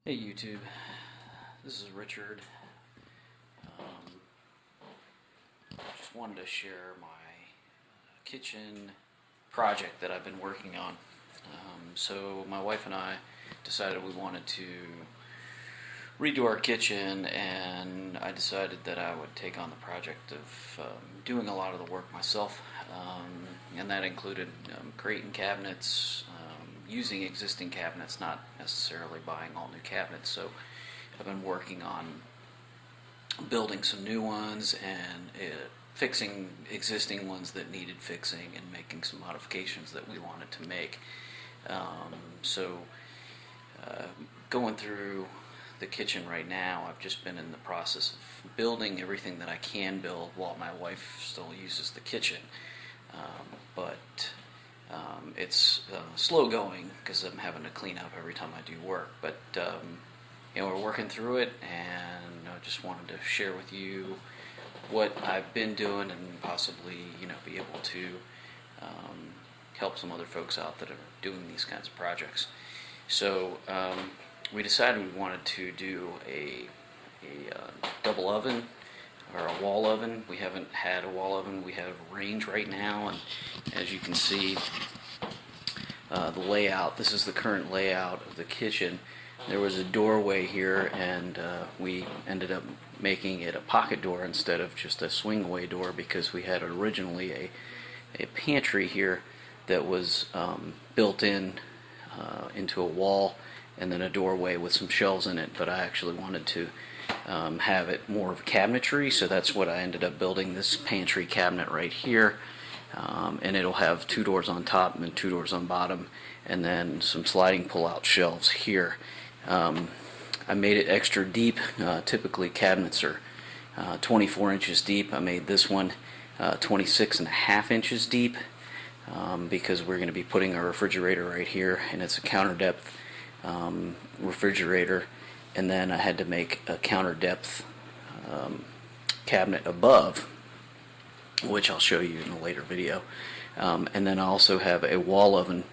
Hey YouTube, this is Richard. Just wanted to share my kitchen project that I've been working on. So my wife and I decided we wanted to redo our kitchen, and I decided that I would take on the project of doing a lot of the work myself, and that included creating cabinets, using existing cabinets, not necessarily buying all new cabinets. So I've been working on building some new ones and fixing existing ones that needed fixing and making some modifications that we wanted to make. So going through the kitchen right now, I've just been in the process of building everything that I can build while my wife still uses the kitchen. But it's slow going because I'm having to clean up every time I do work. But we're working through it, and I just wanted to share with you what I've been doing and possibly be able to help some other folks out that are doing these kinds of projects. So we decided we wanted to do a double oven or a wall oven. We haven't had a wall oven. We have a range right now, and as you can see, the layout, this is the current layout of the kitchen. There was a doorway here, and we ended up making it a pocket door instead of just a swing-away door, because we had originally a pantry here that was built in into a wall, and then a doorway with some shelves in it. But I actually wanted to have it more of cabinetry, so that's what I ended up building, this pantry cabinet right here. And it'll have two doors on top and then two doors on bottom, and then some sliding pull-out shelves here. I made it extra deep. Typically cabinets are 24 inches deep. I made this one 26 and a half inches deep, because we're going to be putting our refrigerator right here, and it's a counter depth refrigerator. And then I had to make a counter depth cabinet above, which I'll show you in a later video. And then I also have a wall oven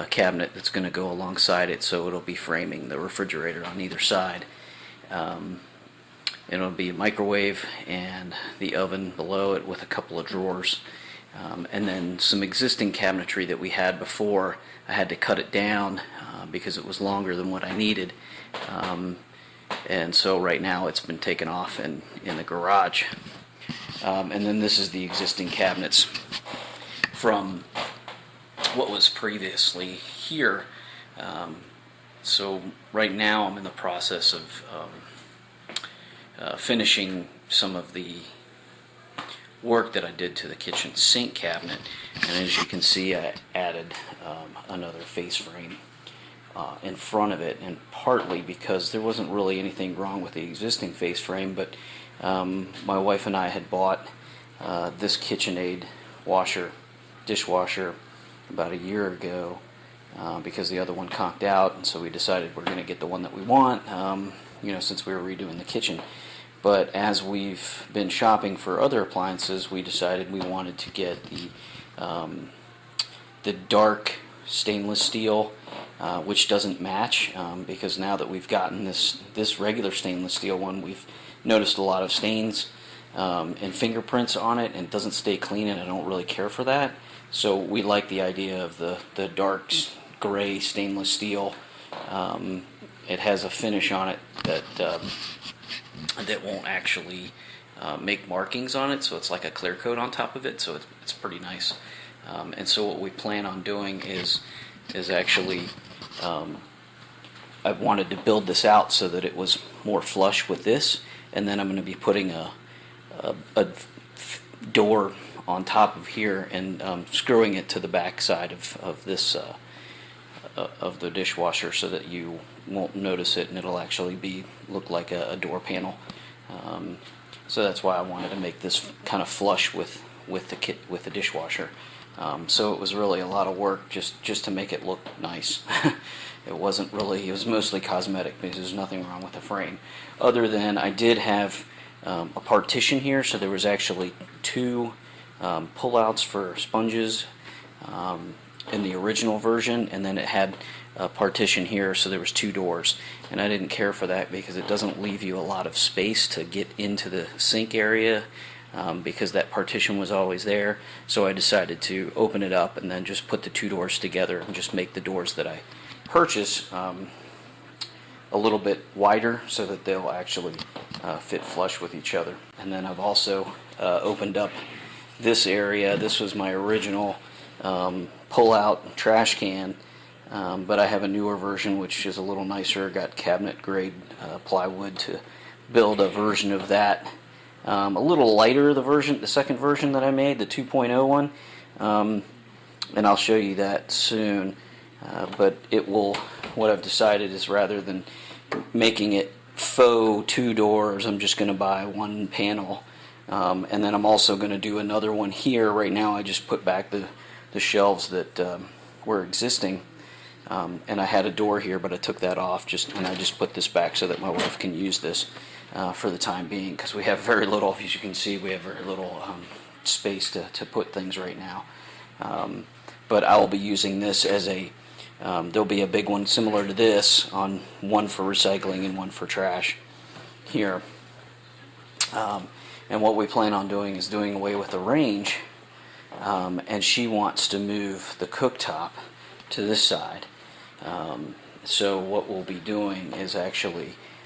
cabinet that's going to go alongside it, so it'll be framing the refrigerator on either side. It'll be a microwave and the oven below it with a couple of drawers. And then some existing cabinetry that we had before, I had to cut it down because it was longer than what I needed. And so right now it's been taken off in the garage. And then this is the existing cabinets from what was previously here. So right now I'm in the process of finishing some of the work that I did to the kitchen sink cabinet, and as you can see, I added another face frame in front of it, and partly because there wasn't really anything wrong with the existing face frame, but my wife and I had bought this KitchenAid dishwasher about a year ago, because the other one conked out, and so we decided we're going to get the one that we want, since we were redoing the kitchen. But as we've been shopping for other appliances, we decided we wanted to get the dark stainless steel, which doesn't match, because now that we've gotten this regular stainless steel one, we've noticed a lot of stains and fingerprints on it, and it doesn't stay clean, and I don't really care for that. So we like the idea of the dark gray stainless steel. It has a finish on it that won't actually make markings on it, so it's like a clear coat on top of it, so it's pretty nice. And so what we plan on doing is actually, I wanted to build this out so that it was more flush with this, and then I'm going to be putting a door on top of here and screwing it to the back side of this of the dishwasher, so that you won't notice it, and it'll actually look like a door panel. So that's why I wanted to make this kind of flush with the dishwasher. So it was really a lot of work just to make it look nice. It was mostly cosmetic, because there's nothing wrong with the frame, other than I did have a partition here, so there was actually two pullouts for sponges, in the original version, and then it had a partition here, so there was 2 doors, and I didn't care for that because it doesn't leave you a lot of space to get into the sink area, because that partition was always there. So I decided to open it up and then just put the 2 doors together and just make the doors that I purchase a little bit wider so that they'll actually fit flush with each other. And then I've also opened up this area. This was my original pull-out trash can, but I have a newer version which is a little nicer. Got cabinet grade plywood to build a version of that. A little lighter, the second version that I made, the 2.0 one, and I'll show you that soon. But what I've decided is, rather than making it faux 2 doors, I'm just going to buy 1 panel. And then I'm also going to do another one here. Right now I just put back the shelves that were existing, and I had a door here, but I took that off, and I just put this back so that my wife can use this for the time being, because we have very little, as you can see, we have very little space to put things right now. But I will be using this as there'll be a big one similar to this, one for recycling and one for trash here. And what we plan on doing is doing away with the range, and she wants to move the cooktop to this side. So what we'll be doing is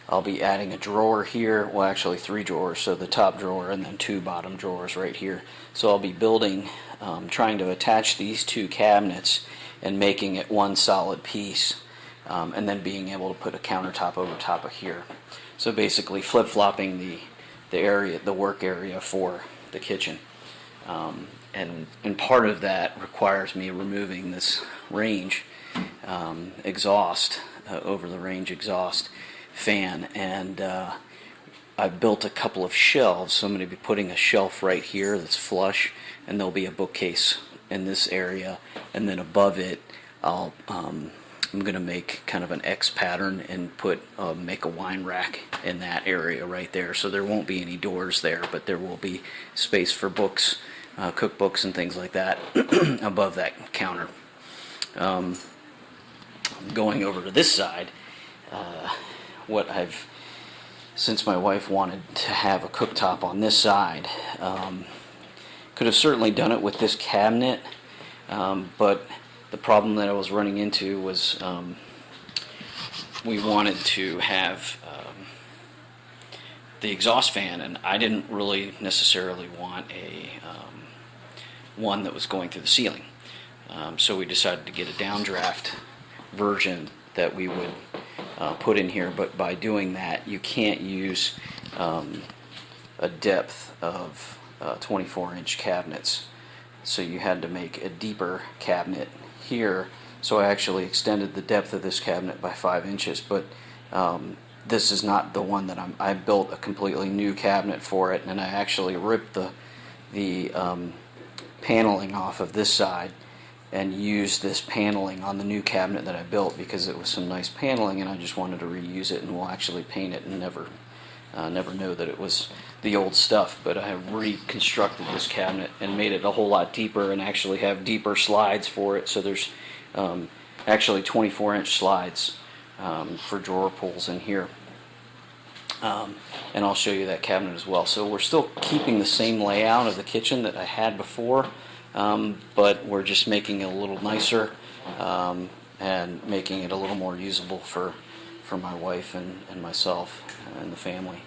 I'll be adding a drawer here, well actually 3 drawers, so the top drawer and then 2 bottom drawers right here. So I'll be building, trying to attach these 2 cabinets and making it one solid piece, and then being able to put a countertop over top of here. So basically flip-flopping the work area for the kitchen. And part of that requires me removing this range exhaust, over the range exhaust fan, and I've built a couple of shelves. So I'm going to be putting a shelf right here that's flush, and there'll be a bookcase in this area, and then above it I'm going to make kind of an X pattern and make a wine rack in that area right there. So there won't be any doors there, but there will be space for books, cookbooks and things like that above that counter. Going over to this side, since my wife wanted to have a cooktop on this side, could have certainly done it with this cabinet, but the problem that I was running into was we wanted to have the exhaust fan, and I didn't really necessarily want one that was going through the ceiling. So we decided to get a downdraft version that we would put in here, but by doing that you can't use a depth of 24-inch cabinets, so you had to make a deeper cabinet here. So I actually extended the depth of this cabinet by 5 inches, but this is not the one that I built a completely new cabinet for it, and I actually ripped the paneling off of this side and used this paneling on the new cabinet that I built, because it was some nice paneling and I just wanted to reuse it, and we'll actually paint it and never know that it was the old stuff. But I have reconstructed this cabinet and made it a whole lot deeper, and actually have deeper slides for it. So there's actually 24-inch slides for drawer pulls in here. And I'll show you that cabinet as well. So we're still keeping the same layout of the kitchen that I had before, but we're just making it a little nicer, and making it a little more usable for my wife and myself and the family.